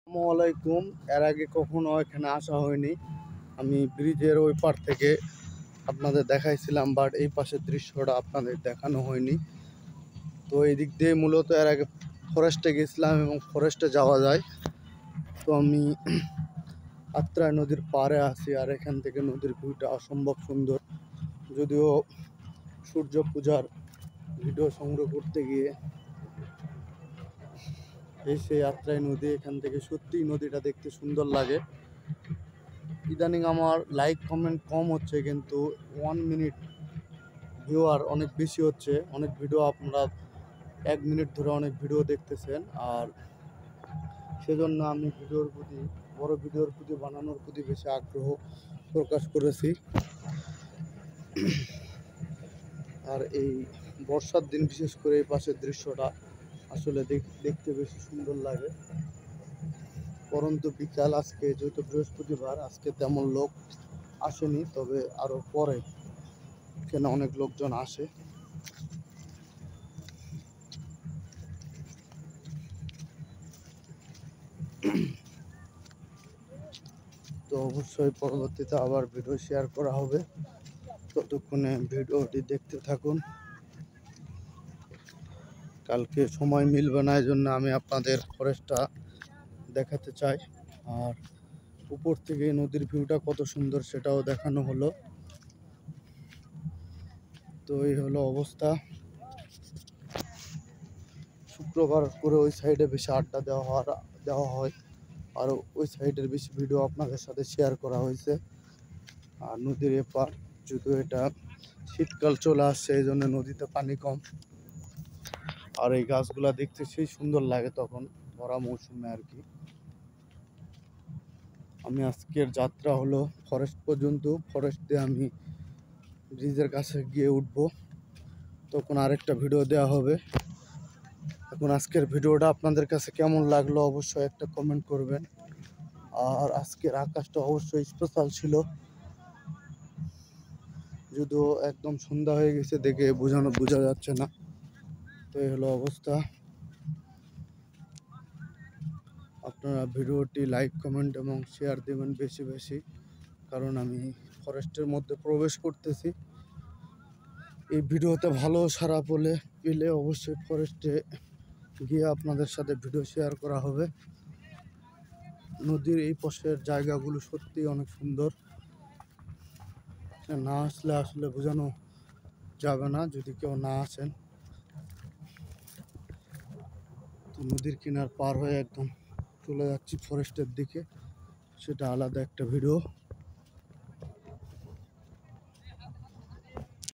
আসসালামু আলাইকুম। এর আগে কখনো এখানে আসা হয়নি। আমি ব্রিজের ওই পার থেকে আপনাদের দেখাইছিলাম, বাট এই পাশের দৃশ্যটা আপনাদের দেখানো হয়নি। তো এই দিক দিয়ে মূলত এর আগে ফরেস্টে গেছিলাম এবং ফরেস্টে যাওয়া যায়। তো আমি আত্রাই নদীর পাড়ে আছি, আর এখান থেকে নদীর ভিউটা অসম্ভব সুন্দর। যদিও সূর্য পূজার ভিডিও সংগ্রহ করতে গিয়ে এই সেই আত্রাই নদী, এখান থেকে সত্যিই নদীটা দেখতে সুন্দর লাগে। ইদানিং আমার লাইক কমেন্ট কম হচ্ছে, কিন্তু 1 মিনিট ভিউয়ার অনেক বেশি হচ্ছে। অনেক ভিডিও আপনারা 1 মিনিট ধরে অনেক ভিডিও দেখতেছেন, আর সেজন্য আমি বড় ভিডিওর প্রতি বানানোর প্রতি বেশি আগ্রহ প্রকাশ করেছি। আর এই বর্ষার দিন বিশেষ করে এই পাশের দৃশ্যটা আসলে দেখতে বেশি সুন্দর লাগে। পরন্তু বিকাল, আজকে যেহেতু বৃহস্পতিবার, আজকে তেমন লোক আসেনি, তবে আরো পরে এখানে অনেক লোকজন আসে। তো অবশ্যই পরবর্তীতে আবার ভিডিও শেয়ার করা হবে। ততক্ষণে ভিডিওটি দেখতে থাকুন। কালকে সময় মিলবে না, এই জন্য আমি আপনাদের ফরেস্টটা দেখাতে চাই। আর উপর থেকে নদীর ভিউটা কত সুন্দর সেটাও দেখানো হলো। তো এই হলো অবস্থা। শুক্রবার করে ওই সাইডে বেশি আড্ডা দেওয়া হয়, আর ওই সাইডের বেশি ভিডিও আপনাদের সাথে শেয়ার করা হয়েছে। আর নদীর এপার, যদিও এটা শীতকাল চলে আসছে, এই জন্য নদীতে পানি কম। আর এই গাছগুলা দেখতে সেই সুন্দর লাগে তখন ভরা মৌসুমে আর কি। আমি আজকের যাত্রা হলো ফরেস্ট পর্যন্ত। ফরেস্টে আমি ব্রিজের কাছে গিয়ে উঠবো, তখন আরেকটা ভিডিও দেওয়া হবে। এখন আজকের ভিডিওটা আপনাদের কাছে কেমন লাগলো অবশ্যই একটা কমেন্ট করবেন। আর আজকের আকাশটা অবশ্যই স্পেশাল ছিল, যদিও একদম সন্ধ্যা হয়ে গেছে দেখে বোঝা যাচ্ছে না। তো এই হলো অবস্থা। আপনারা ভিডিওটি লাইক, কমেন্ট এবং শেয়ার দেবেন বেশি বেশি, কারণ আমি ফরেস্টের মধ্যে প্রবেশ করতেছি। এই ভিডিওতে ভালো সাড়া পেলে অবশ্যই ফরেস্টে গিয়ে আপনাদের সাথে ভিডিও শেয়ার করা হবে। নদীর এই পাশের জায়গাগুলো সত্যি অনেক সুন্দর। না আসলে আসলে বোঝানো যাবে না, যদি কেউ না আসেন। তো নদীর কিনার পার হয়ে একদম চলে যাচ্ছি ফরেস্টের দিকে, সেটা আলাদা একটা ভিডিও।